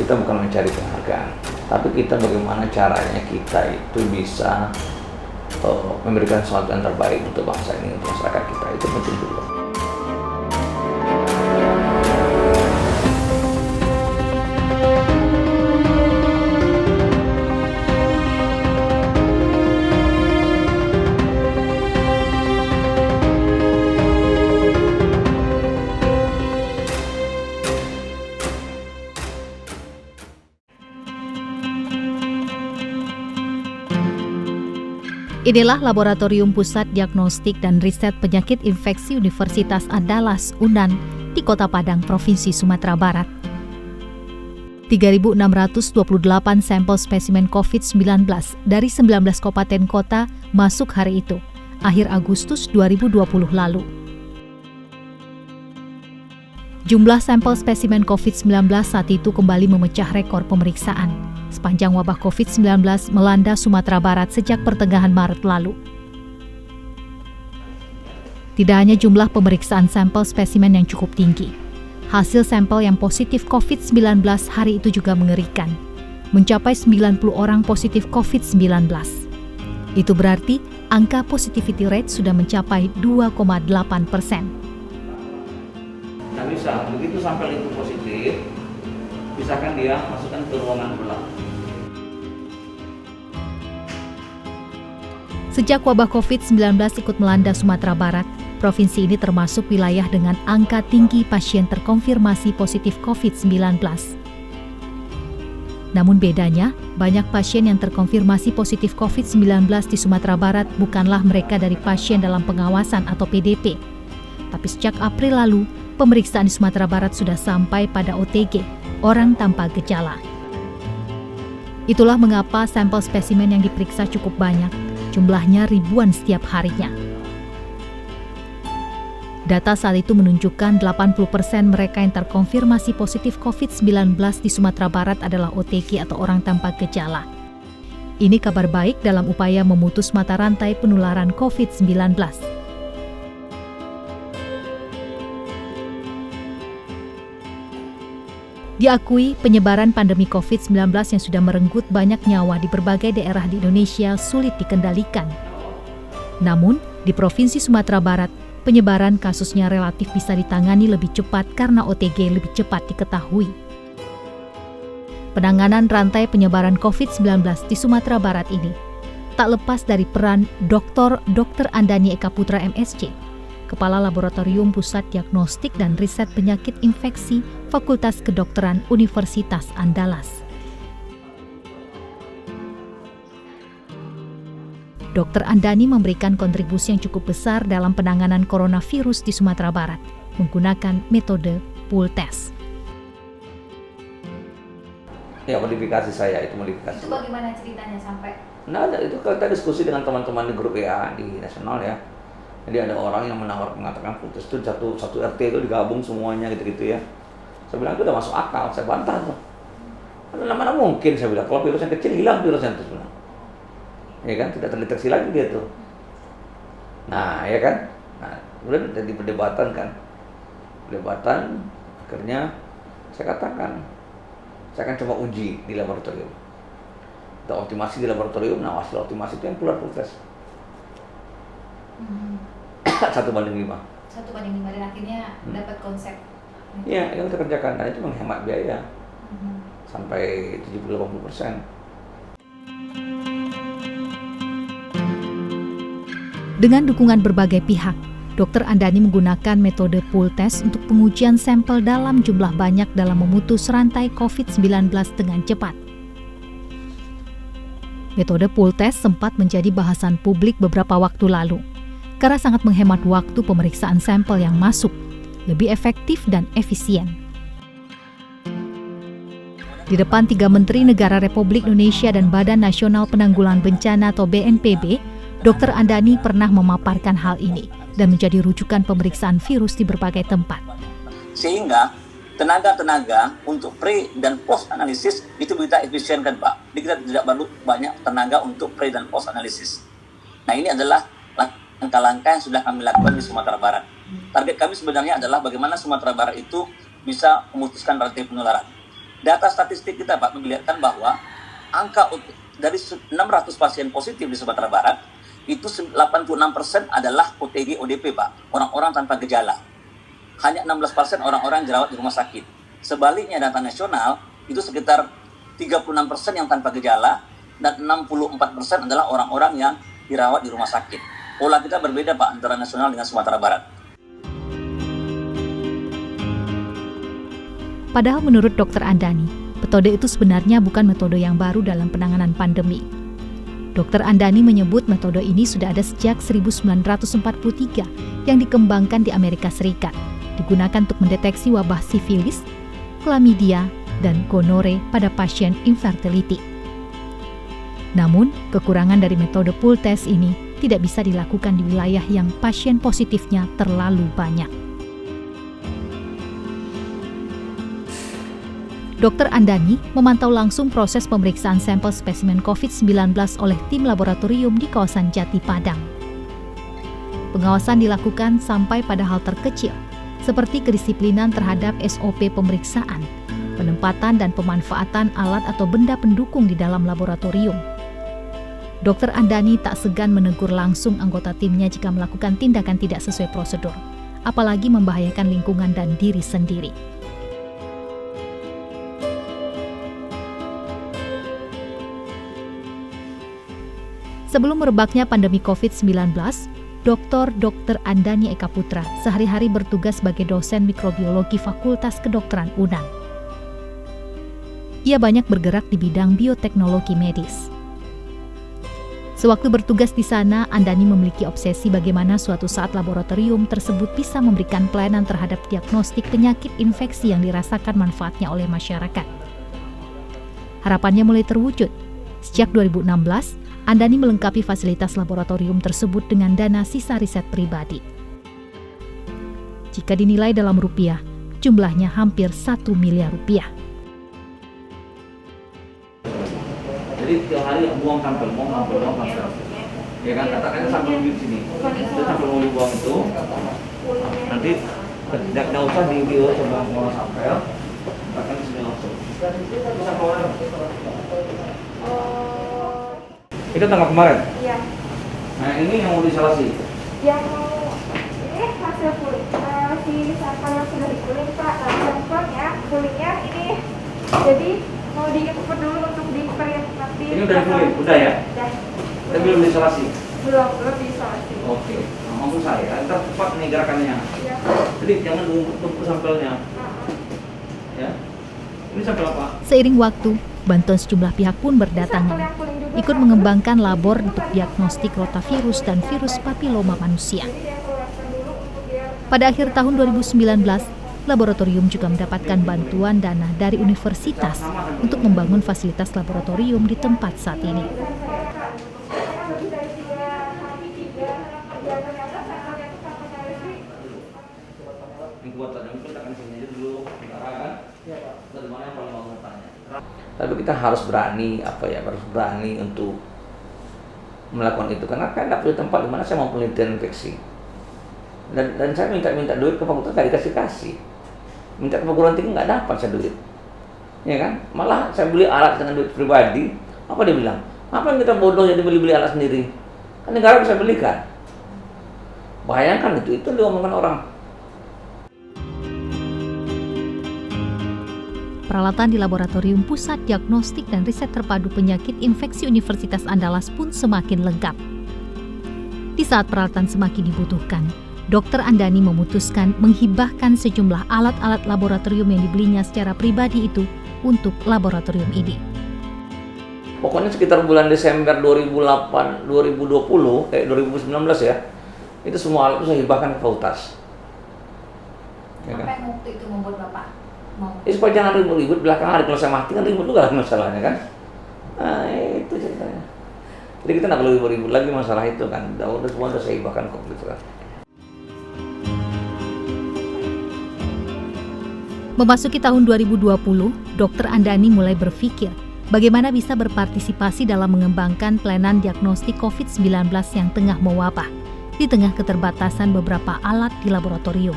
kita bukan mencari penghargaan, tapi kita bagaimana caranya kita itu bisa memberikan sesuatu yang terbaik untuk bangsa ini, untuk masyarakat kita. Itu penting juga. Inilah Laboratorium Pusat Diagnostik dan Riset Penyakit Infeksi Universitas Andalas, UNAN, di Kota Padang, Provinsi Sumatera Barat. 3.628 sampel spesimen COVID-19 dari 19 kabupaten kota masuk hari itu, akhir Agustus 2020 lalu. Jumlah sampel spesimen COVID-19 saat itu kembali memecah rekor pemeriksaan sepanjang wabah COVID-19 melanda Sumatera Barat sejak pertengahan Maret lalu. Tidak hanya jumlah pemeriksaan sampel spesimen yang cukup tinggi, hasil sampel yang positif COVID-19 hari itu juga mengerikan, mencapai 90 orang positif COVID-19. Itu berarti angka positivity rate sudah mencapai 2,8%. Nah bisa, begitu sampel itu positif, misalkan dia masukkan ke ruangan gelap. Sejak wabah COVID-19 ikut melanda Sumatera Barat, provinsi ini termasuk wilayah dengan angka tinggi pasien terkonfirmasi positif COVID-19. Namun bedanya, banyak pasien yang terkonfirmasi positif COVID-19 di Sumatera Barat bukanlah mereka dari pasien dalam pengawasan atau PDP. Tapi sejak April lalu, pemeriksaan di Sumatera Barat sudah sampai pada OTG, orang tanpa gejala. Itulah mengapa sampel spesimen yang diperiksa cukup banyak, jumlahnya ribuan setiap harinya. Data saat itu menunjukkan 80% mereka yang terkonfirmasi positif COVID-19 di Sumatera Barat adalah OTG atau orang tanpa gejala. Ini kabar baik dalam upaya memutus mata rantai penularan COVID-19. Diakui, penyebaran pandemi COVID-19 yang sudah merenggut banyak nyawa di berbagai daerah di Indonesia sulit dikendalikan. Namun, di Provinsi Sumatera Barat, penyebaran kasusnya relatif bisa ditangani lebih cepat karena OTG lebih cepat diketahui. Penanganan rantai penyebaran COVID-19 di Sumatera Barat ini tak lepas dari peran Dr. Andani Eka Putra MSc, Kepala Laboratorium Pusat Diagnostik dan Riset Penyakit Infeksi Fakultas Kedokteran Universitas Andalas. Dr. Andani memberikan kontribusi yang cukup besar dalam penanganan coronavirus di Sumatera Barat menggunakan metode pool test. Ya, modifikasi saya itu modifikasi. Itu bagaimana ceritanya sampai? Nah, itu kita diskusi dengan teman-teman di grup WA di nasional ya. Jadi ada orang yang mengatakan putus itu satu RT itu digabung semuanya gitu-gitu ya. Saya bilang itu udah masuk akal, saya bantah tuh. Mana mungkin saya bilang, kalau virus yang kecil hilang virusnya itu sebenarnya. Ya kan, tidak terdeteksi lagi dia tuh. Nah, ya kan. Nah, kemudian jadi perdebatan, akhirnya saya katakan, saya akan coba uji di laboratorium. Kita optimasi di laboratorium, nah hasil optimasi itu yang keluar proses. 1:5. 1:5 dan akhirnya dapat konsep. Iya, yang kita kerjakan, dan itu menghemat biaya sampai 70-80%. Dengan dukungan berbagai pihak, Dr. Andani menggunakan metode pool test untuk pengujian sampel dalam jumlah banyak dalam memutus rantai COVID-19 dengan cepat. Metode pool test sempat menjadi bahasan publik beberapa waktu lalu, karena sangat menghemat waktu pemeriksaan sampel yang masuk, lebih efektif dan efisien. Di depan 3 Menteri Negara Republik Indonesia dan Badan Nasional Penanggulangan Bencana atau BNPB, Dr. Andani pernah memaparkan hal ini dan menjadi rujukan pemeriksaan virus di berbagai tempat. Sehingga tenaga-tenaga untuk pre dan post analisis itu kita efisienkan, Pak. Jadi kita tidak perlu banyak tenaga untuk pre dan post analisis. Nah, ini adalah langkah-langkah yang sudah kami lakukan di Sumatera Barat. Target kami sebenarnya adalah bagaimana Sumatera Barat itu bisa memutuskan rantai penularan. Data statistik kita Pak memperlihatkan bahwa angka dari 600 pasien positif di Sumatera Barat, itu 86% adalah OTG ODP Pak, orang-orang tanpa gejala. Hanya 16% orang-orang dirawat di rumah sakit. Sebaliknya data nasional itu sekitar 36% yang tanpa gejala dan 64% adalah orang-orang yang dirawat di rumah sakit. Pola kita berbeda Pak antara nasional dengan Sumatera Barat. Padahal menurut Dr. Andani, metode itu sebenarnya bukan metode yang baru dalam penanganan pandemi. Dr. Andani menyebut metode ini sudah ada sejak 1943 yang dikembangkan di Amerika Serikat, digunakan untuk mendeteksi wabah sifilis, klamidia, dan gonore pada pasien infertility. Namun, kekurangan dari metode pool test ini tidak bisa dilakukan di wilayah yang pasien positifnya terlalu banyak. Dr. Andani memantau langsung proses pemeriksaan sampel spesimen COVID-19 oleh tim laboratorium di kawasan Jati Padang. Pengawasan dilakukan sampai pada hal terkecil, seperti kedisiplinan terhadap SOP pemeriksaan, penempatan dan pemanfaatan alat atau benda pendukung di dalam laboratorium. Dr. Andani tak segan menegur langsung anggota timnya jika melakukan tindakan tidak sesuai prosedur, apalagi membahayakan lingkungan dan diri sendiri. Sebelum merebaknya pandemi COVID-19, Dr. Andani Eka Putra sehari-hari bertugas sebagai dosen mikrobiologi Fakultas Kedokteran UNAN. Ia banyak bergerak di bidang bioteknologi medis. Sewaktu bertugas di sana, Andani memiliki obsesi bagaimana suatu saat laboratorium tersebut bisa memberikan pelayanan terhadap diagnostik penyakit infeksi yang dirasakan manfaatnya oleh masyarakat. Harapannya mulai terwujud. Sejak 2016, Andani melengkapi fasilitas laboratorium tersebut dengan dana sisa riset pribadi. Jika dinilai dalam rupiah, jumlahnya hampir 1 miliar rupiah. Jadi tiap hari buang sampel. Ya kan, katakannya sampel di sini. Itu sampel mau dibuang itu, nanti tidak usah di video coba mau sampel, katakan di sini langsung. Itu tanggal kemarin? Iya. Nah ini yang mau diisolasi? Yang mau, ini hasil kulit, si sampel yang sudah dikulit Pak, sampelnya, kulitnya ini, jadi mau diinput dulu untuk di-print nanti. Ini udah dikulit? Udah ya? Udah. Tapi belum diisolasi? Belum diisolasi. Oke, maksud saya, ntar cepat nih gerakannya. Iya. Jadi jangan tunggu sampelnya. Ya. Ini sampel apa? Seiring waktu, bantuan sejumlah pihak pun berdatangan, ikut mengembangkan labor untuk diagnostik rotavirus dan virus papiloma manusia. Pada akhir tahun 2019, laboratorium juga mendapatkan bantuan dana dari universitas untuk membangun fasilitas laboratorium di tempat saat ini. Tapi kita harus berani harus berani untuk melakukan itu karena kan tidak punya tempat di mana saya mau penelitian infeksi dan saya minta duit ke fakultas nggak dikasih, minta ke perguruan tinggi nggak dapat saya duit, ya kan, malah saya beli alat dengan duit pribadi. Apa dia bilang? Apa kita bodoh jadi beli alat sendiri? Kan negara bisa belikan. Bayangkan itu diomongkan orang. Peralatan di Laboratorium Pusat Diagnostik dan Riset Terpadu Penyakit Infeksi Universitas Andalas pun semakin lengkap. Di saat peralatan semakin dibutuhkan, Dr. Andani memutuskan menghibahkan sejumlah alat-alat laboratorium yang dibelinya secara pribadi itu untuk laboratorium ini. Pokoknya sekitar bulan Desember 2020, 2019 ya, itu semua alat itu saya hibahkan ke fakultas. Ya kan? Apa yang waktu itu membuat Bapak mau? Supaya jangan ribut-ribut belakang hari, kalau saya mati kan ribut juga lah masalahnya kan. Nah itu ceritanya. Jadi kita nggak perlu ribut-ribut lagi masalah itu kan. Udah semua saya hibahkan komplit kan. Memasuki tahun 2020, Dr. Andani mulai berpikir bagaimana bisa berpartisipasi dalam mengembangkan pelayanan diagnostik COVID-19 yang tengah mewabah di tengah keterbatasan beberapa alat di laboratorium.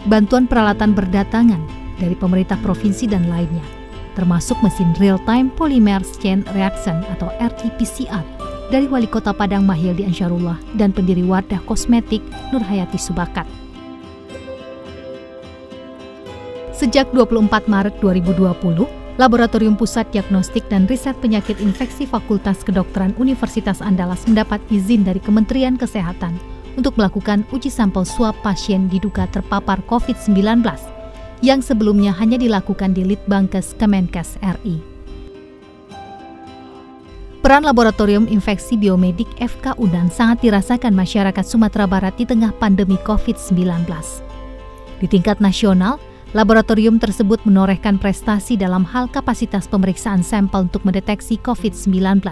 Bantuan peralatan berdatangan, dari pemerintah provinsi dan lainnya, termasuk mesin real-time polymer chain reaction atau RT-PCR dari Wali Kota Padang Mahyildi Ansarullah dan pendiri Wardah Kosmetik Nurhayati Subakat. Sejak 24 Maret 2020, Laboratorium Pusat Diagnostik dan Riset Penyakit Infeksi Fakultas Kedokteran Universitas Andalas mendapat izin dari Kementerian Kesehatan untuk melakukan uji sampel swab pasien diduga terpapar COVID-19 yang sebelumnya hanya dilakukan di Litbangkes Kemenkes RI. Peran Laboratorium Infeksi Biomedik FK Unan sangat dirasakan masyarakat Sumatera Barat di tengah pandemi COVID-19. Di tingkat nasional, laboratorium tersebut menorehkan prestasi dalam hal kapasitas pemeriksaan sampel untuk mendeteksi COVID-19.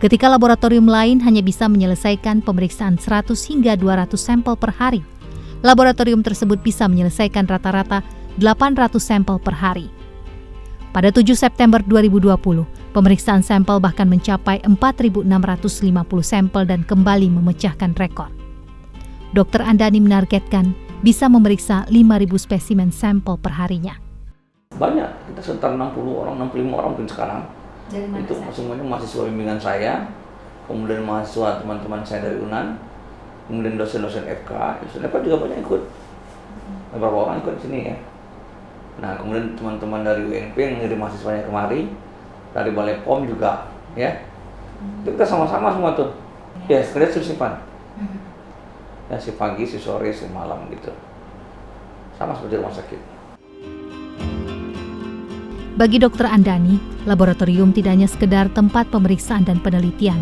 Ketika laboratorium lain hanya bisa menyelesaikan pemeriksaan 100 hingga 200 sampel per hari, laboratorium tersebut bisa menyelesaikan rata-rata 800 sampel per hari. Pada 7 September 2020, pemeriksaan sampel bahkan mencapai 4.650 sampel dan kembali memecahkan rekor. Dr. Andani menargetkan bisa memeriksa 5.000 spesimen sampel perharinya. Banyak, kita sekitar 60 orang, 65 orang mungkin sekarang. Dari mana Itu saja? semuanya mahasiswa bimbingan saya, kemudian mahasiswa teman-teman saya dari UNAN, kemudian dosen-dosen FK. Dosen FK juga banyak ikut. Beberapa orang ikut di sini ya. Nah, kemudian teman-teman dari UNP yang ngirim mahasiswanya kemari, dari Balai POM juga, ya. Itu kita sama-sama semua tuh. Ya, kerja shift-shiftan. Ya, si pagi, si sore, si malam gitu. Sama seperti rumah sakit. Bagi Dr. Andani, laboratorium tidak hanya sekedar tempat pemeriksaan dan penelitian.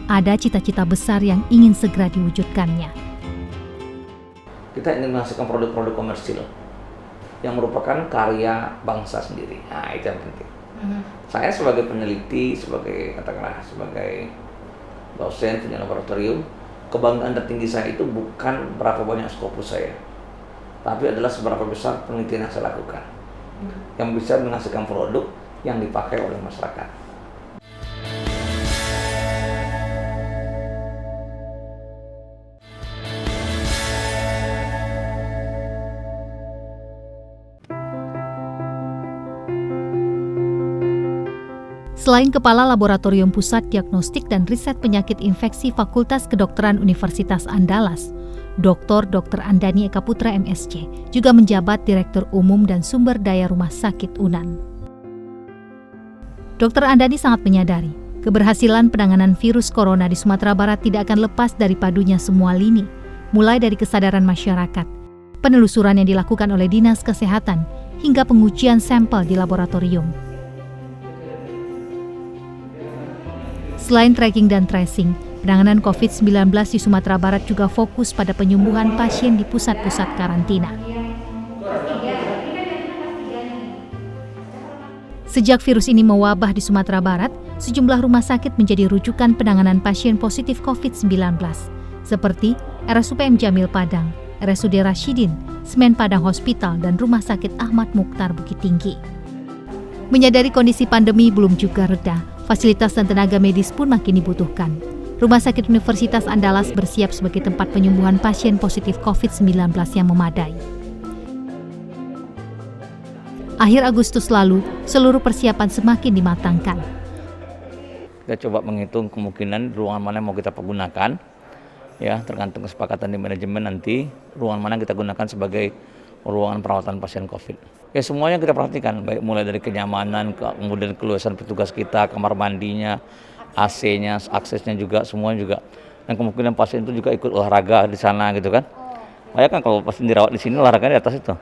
Ada cita-cita besar yang ingin segera diwujudkannya. Kita ingin menghasilkan produk-produk komersil yang merupakan karya bangsa sendiri. Nah, itu yang penting. Saya sebagai peneliti, katakanlah sebagai dosen punya laboratorium, kebanggaan tertinggi saya itu bukan berapa banyak skopus saya, tapi adalah seberapa besar penelitian yang saya lakukan, yang bisa menghasilkan produk yang dipakai oleh masyarakat. Selain Kepala Laboratorium Pusat Diagnostik dan Riset Penyakit Infeksi Fakultas Kedokteran Universitas Andalas, Dr. Andani Eka Putra MSc juga menjabat Direktur Umum dan Sumber Daya Rumah Sakit UNAN. Dr. Andani sangat menyadari keberhasilan penanganan virus corona di Sumatera Barat tidak akan lepas dari padunya semua lini, mulai dari kesadaran masyarakat, penelusuran yang dilakukan oleh Dinas Kesehatan, hingga pengujian sampel di laboratorium. Selain tracking dan tracing, penanganan COVID-19 di Sumatera Barat juga fokus pada penyembuhan pasien di pusat-pusat karantina. Sejak virus ini mewabah di Sumatera Barat, sejumlah rumah sakit menjadi rujukan penanganan pasien positif COVID-19, seperti RSUPM Jamil Padang, RSUD Rashidin, Semen Padang Hospital, dan Rumah Sakit Ahmad Mukhtar Bukit Tinggi. Menyadari kondisi pandemi belum juga reda, fasilitas dan tenaga medis pun makin dibutuhkan. Rumah Sakit Universitas Andalas bersiap sebagai tempat penyembuhan pasien positif COVID-19 yang memadai. Akhir Agustus lalu, seluruh persiapan semakin dimatangkan. Kita coba menghitung kemungkinan ruangan mana yang mau kita pergunakan, ya tergantung kesepakatan di manajemen nanti ruangan mana yang kita gunakan sebagai ruangan perawatan pasien COVID. Ya semuanya kita perhatikan, baik mulai dari kenyamanan, kemudian keluasan petugas kita, kamar mandinya, AC-nya, aksesnya juga, semuanya juga. Dan kemungkinan pasien itu juga ikut olahraga di sana gitu kan. Bayangkan kalau pasien dirawat di sini olahraganya di atas itu.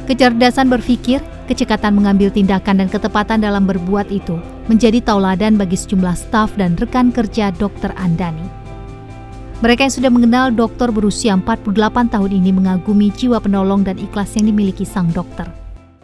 Kecerdasan berpikir, kecekatan mengambil tindakan dan ketepatan dalam berbuat itu menjadi tauladan bagi sejumlah staf dan rekan kerja Dr. Andani. Mereka yang sudah mengenal dokter berusia 48 tahun ini mengagumi jiwa penolong dan ikhlas yang dimiliki sang dokter.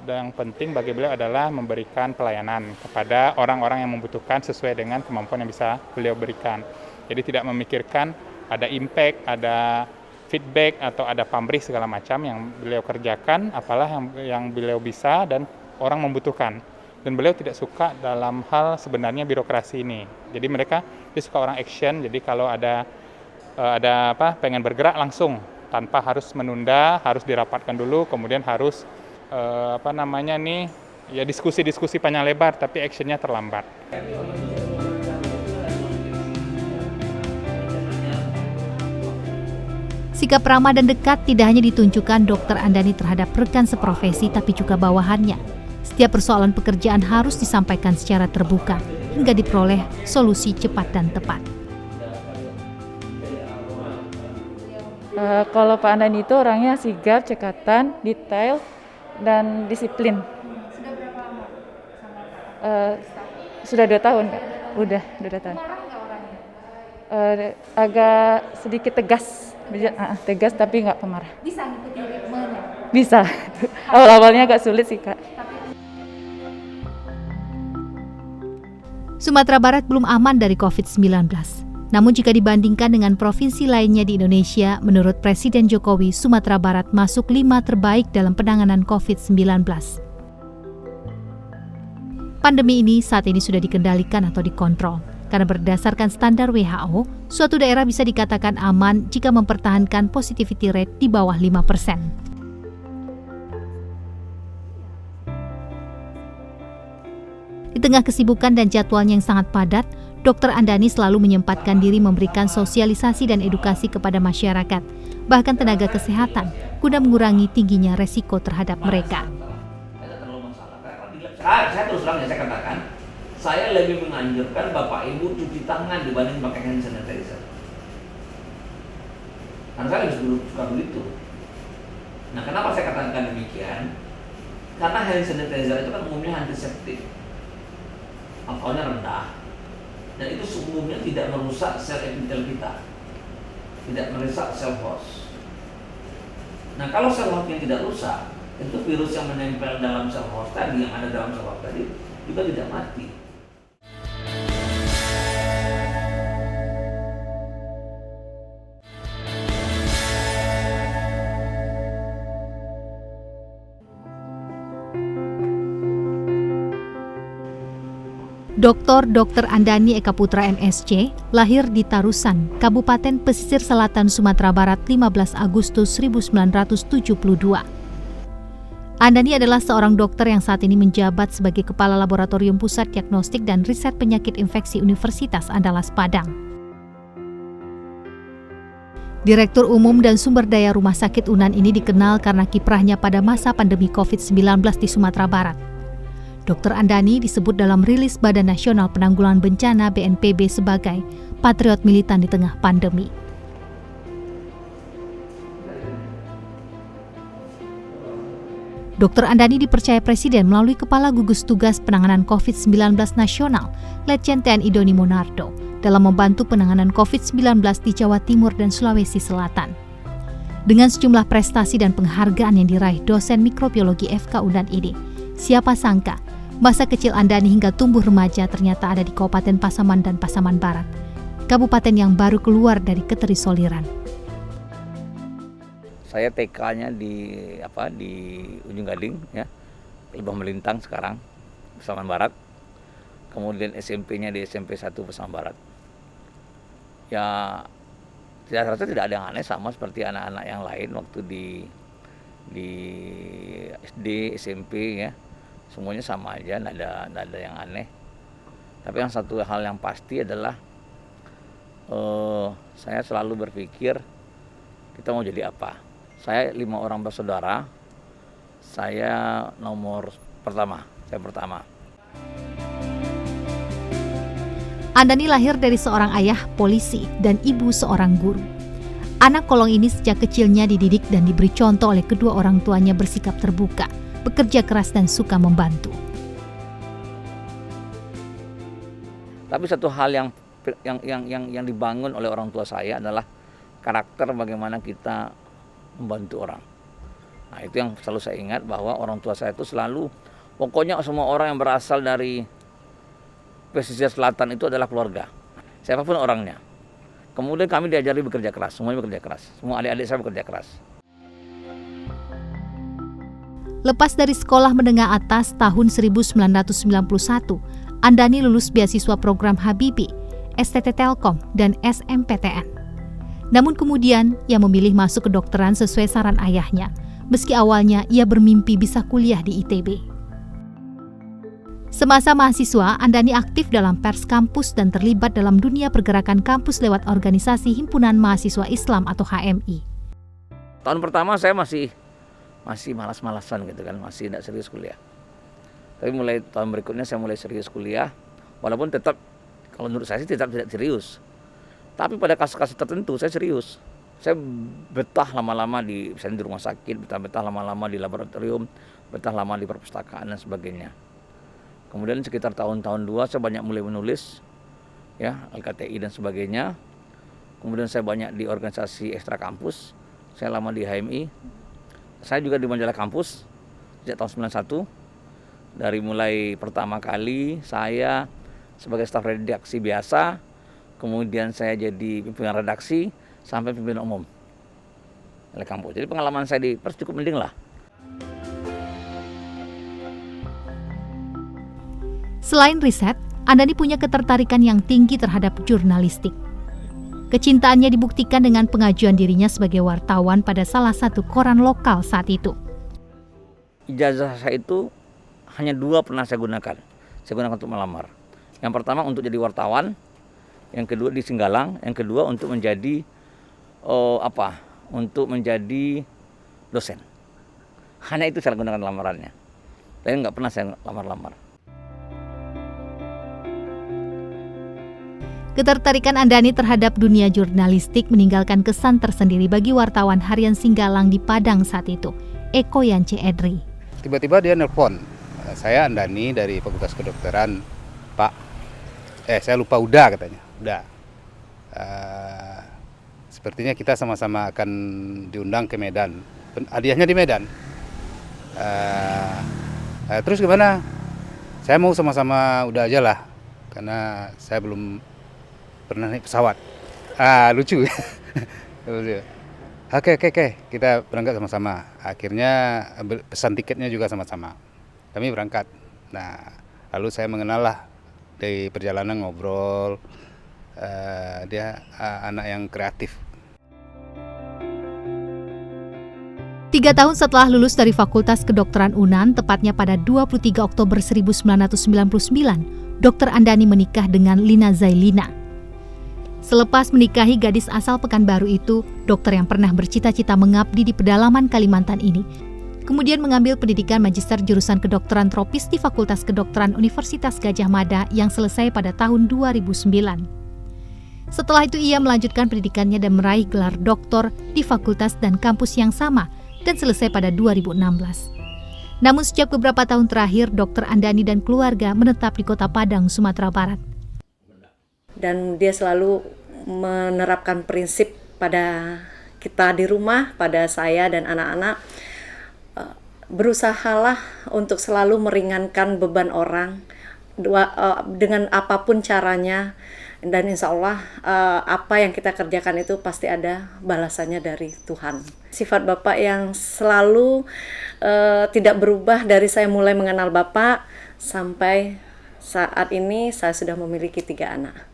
Yang penting bagi beliau adalah memberikan pelayanan kepada orang-orang yang membutuhkan sesuai dengan kemampuan yang bisa beliau berikan. Jadi tidak memikirkan ada impact, ada feedback atau ada pamrih segala macam yang beliau kerjakan, apalah yang beliau bisa dan orang membutuhkan. Dan beliau tidak suka dalam hal sebenarnya birokrasi ini. Jadi dia suka orang action. Jadi kalau ada pengen bergerak langsung tanpa harus menunda, harus dirapatkan dulu, kemudian harus diskusi-diskusi panjang lebar, tapi actionnya terlambat. Sikap ramah dan dekat tidak hanya ditunjukkan Dr. Andani terhadap rekan seprofesi, tapi juga bawahannya. Setiap persoalan pekerjaan harus disampaikan secara terbuka, hingga diperoleh solusi cepat dan tepat. Kalau Pak Andani itu orangnya sigap, cekatan, detail, dan disiplin. Sudah berapa lama sama Sudah 2 tahun, Kak. Udah 2 tahun. Marah nggak orangnya? Agak sedikit tegas tapi nggak pemarah. Bisa ngikuti ritmenya? Bisa. Awal-awalnya agak sulit sih, Kak. Sumatera Barat belum aman dari COVID-19. Namun jika dibandingkan dengan provinsi lainnya di Indonesia, menurut Presiden Jokowi, Sumatera Barat masuk 5 terbaik dalam penanganan COVID-19. Pandemi ini saat ini sudah dikendalikan atau dikontrol. Karena berdasarkan standar WHO, suatu daerah bisa dikatakan aman jika mempertahankan positivity rate di bawah 5%. Di tengah kesibukan dan jadwalnya yang sangat padat, Dr. Andani selalu menyempatkan diri memberikan sosialisasi dan edukasi kepada masyarakat, bahkan tenaga kesehatan, guna mengurangi tingginya resiko terhadap mereka. Saya terus terang saya katakan, saya lebih menganjurkan Bapak Ibu cuci tangan dibanding pakai hand sanitizer. Karena saya lebih suka begitu. Nah, kenapa saya katakan demikian? Karena hand sanitizer itu kan umumnya antiseptik. Alkoholnya rendah, dan itu umumnya tidak merusak sel epitel kita, tidak merusak sel host. Nah, kalau sel hostnya tidak rusak, itu virus yang menempel dalam sel host tadi, yang ada dalam sel host tadi, juga tidak mati. Dr. Andani Eka Putra MSc lahir di Tarusan, Kabupaten Pesisir Selatan Sumatera Barat 15 Agustus 1972. Andani adalah seorang dokter yang saat ini menjabat sebagai Kepala Laboratorium Pusat Diagnostik dan Riset Penyakit Infeksi Universitas Andalas Padang. Direktur Umum dan Sumber Daya Rumah Sakit UNAN ini dikenal karena kiprahnya pada masa pandemi COVID-19 di Sumatera Barat. Dr. Andani disebut dalam rilis Badan Nasional Penanggulangan Bencana BNPB sebagai patriot militan di tengah pandemi. Dr. Andani dipercaya Presiden melalui Kepala Gugus Tugas Penanganan COVID-19 Nasional, Letjen TNI Doni Monardo, dalam membantu penanganan COVID-19 di Jawa Timur dan Sulawesi Selatan. Dengan sejumlah prestasi dan penghargaan yang diraih dosen mikrobiologi FK UNAN ini, siapa sangka masa kecil Andani hingga tumbuh remaja ternyata ada di Kabupaten Pasaman dan Pasaman Barat, kabupaten yang baru keluar dari keterisoliran. Saya TK-nya di Ujung Gading, ya, Lebah Melintang sekarang, Pasaman Barat. Kemudian SMP-nya di SMP 1 Pasaman Barat. Ya, saya rasa tidak ada yang aneh, sama seperti anak-anak yang lain waktu di SD, SMP, ya. Semuanya sama aja, nggak ada yang aneh. Tapi yang satu hal yang pasti adalah saya selalu berpikir kita mau jadi apa. Saya 5 orang bersaudara, saya pertama. Andani lahir dari seorang ayah polisi dan ibu seorang guru. Anak kolong ini sejak kecilnya dididik dan diberi contoh oleh kedua orang tuanya bersikap terbuka, bekerja keras dan suka membantu. Tapi satu hal yang dibangun oleh orang tua saya adalah karakter bagaimana kita membantu orang. Nah, itu yang selalu saya ingat, bahwa orang tua saya itu selalu, pokoknya semua orang yang berasal dari pesisir selatan itu adalah keluarga, siapapun orangnya. Kemudian kami diajari bekerja keras, semuanya bekerja keras, semua adik-adik saya bekerja keras. Lepas dari sekolah menengah atas tahun 1991, Andani lulus beasiswa program Habibie, STT Telkom, dan SMPTN. Namun kemudian ia memilih masuk kedokteran sesuai saran ayahnya, meski awalnya ia bermimpi bisa kuliah di ITB. Semasa mahasiswa, Andani aktif dalam pers kampus dan terlibat dalam dunia pergerakan kampus lewat organisasi Himpunan Mahasiswa Islam atau HMI. Tahun pertama saya masih malas-malasan gitu kan, masih tidak serius kuliah. Tapi mulai tahun berikutnya saya mulai serius kuliah, walaupun tetap kalau menurut saya sih tetap tidak serius. Tapi pada kasus-kasus tertentu saya serius. Saya betah lama-lama misalnya di rumah sakit, betah lama-lama di laboratorium, betah lama di perpustakaan dan sebagainya. Kemudian sekitar tahun-tahun 2 saya banyak mulai menulis, ya LKTI dan sebagainya. Kemudian saya banyak di organisasi ekstra kampus, saya lama di HMI. Saya juga di majalah kampus sejak tahun 91. Dari mulai pertama kali saya sebagai staf redaksi biasa, kemudian saya jadi pimpinan redaksi sampai pimpinan umum oleh kampus. Jadi pengalaman saya di pers cukup mending lah. Selain riset, Andani punya ketertarikan yang tinggi terhadap jurnalistik. Kecintaannya dibuktikan dengan pengajuan dirinya sebagai wartawan pada salah satu koran lokal saat itu. Ijazah saya itu hanya 2 pernah saya gunakan. Saya gunakan untuk melamar. Yang pertama untuk jadi wartawan, yang kedua di Singgalang, yang kedua untuk menjadi untuk menjadi dosen. Hanya itu saya gunakan lamarannya. Tapi nggak pernah saya lamar-lamar. Ketertarikan Andani terhadap dunia jurnalistik meninggalkan kesan tersendiri bagi wartawan harian Singgalang di Padang saat itu, Eko Yance Edri. Tiba-tiba dia nelpon, saya Andani dari Fakultas Kedokteran, Pak. Saya lupa udah katanya, udah. Sepertinya kita sama-sama akan diundang ke Medan. Hadiahnya di Medan. Terus gimana? Saya mau sama-sama udah aja lah, karena saya belum pernah naik pesawat. Lucu. Oke, kita berangkat sama-sama. Akhirnya pesan tiketnya juga sama-sama. Kami berangkat. Nah, lalu saya mengenal lah dari perjalanan ngobrol. Dia anak yang kreatif. 3 tahun setelah lulus dari Fakultas Kedokteran UNAN, tepatnya pada 23 Oktober 1999, Dr. Andani menikah dengan Lina Zailina. Selepas menikahi gadis asal Pekanbaru itu, dokter yang pernah bercita-cita mengabdi di pedalaman Kalimantan ini, kemudian mengambil pendidikan magister jurusan kedokteran tropis di Fakultas Kedokteran Universitas Gadjah Mada yang selesai pada tahun 2009. Setelah itu ia melanjutkan pendidikannya dan meraih gelar doktor di fakultas dan kampus yang sama dan selesai pada 2016. Namun sejak beberapa tahun terakhir, Dr. Andani dan keluarga menetap di Kota Padang, Sumatera Barat. Dan dia selalu menerapkan prinsip pada kita di rumah, pada saya dan anak-anak, berusahalah untuk selalu meringankan beban orang dengan apapun caranya, dan insya Allah apa yang kita kerjakan itu pasti ada balasannya dari Tuhan. Sifat Bapak yang selalu tidak berubah dari saya mulai mengenal Bapak sampai saat ini saya sudah memiliki 3 anak.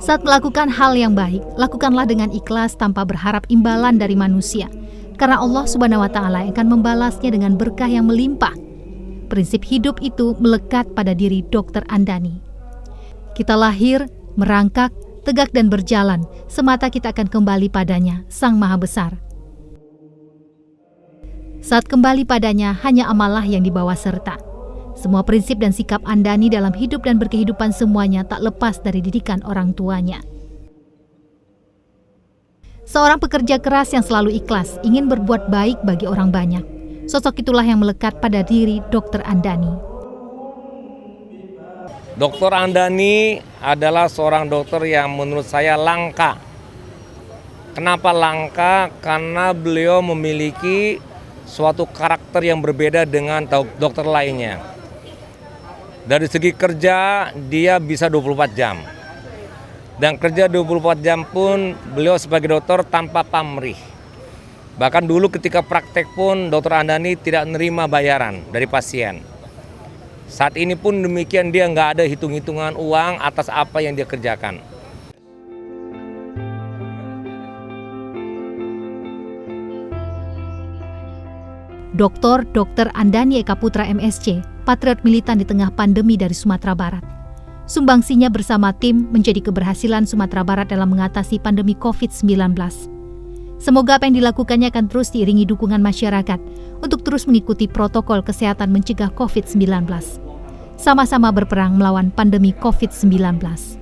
Saat melakukan hal yang baik, lakukanlah dengan ikhlas tanpa berharap imbalan dari manusia. Karena Allah Subhanahu wa Ta'ala akan membalasnya dengan berkah yang melimpah. Prinsip hidup itu melekat pada diri Dr. Andani. Kita lahir, merangkak, tegak dan berjalan, semata kita akan kembali padanya, Sang Maha Besar. Saat kembali padanya, hanya amallah yang dibawa serta. Semua prinsip dan sikap Andani dalam hidup dan berkehidupan semuanya tak lepas dari didikan orang tuanya. Seorang pekerja keras yang selalu ikhlas, ingin berbuat baik bagi orang banyak. Sosok itulah yang melekat pada diri Dr. Andani. Dr. Andani adalah seorang dokter yang menurut saya langka. Kenapa langka? Karena beliau memiliki suatu karakter yang berbeda dengan dokter lainnya. Dari segi kerja, dia bisa 24 jam. Dan kerja 24 jam pun beliau sebagai dokter tanpa pamrih. Bahkan dulu ketika praktek pun Dr. Andani tidak menerima bayaran dari pasien. Saat ini pun demikian, dia nggak ada hitung-hitungan uang atas apa yang dia kerjakan. Dr. Andani Eka Putra MSc, patriot militan di tengah pandemi dari Sumatera Barat. Sumbangsinya bersama tim menjadi keberhasilan Sumatera Barat dalam mengatasi pandemi COVID-19. Semoga apa yang dilakukannya akan terus diiringi dukungan masyarakat untuk terus mengikuti protokol kesehatan mencegah COVID-19. Sama-sama berperang melawan pandemi COVID-19.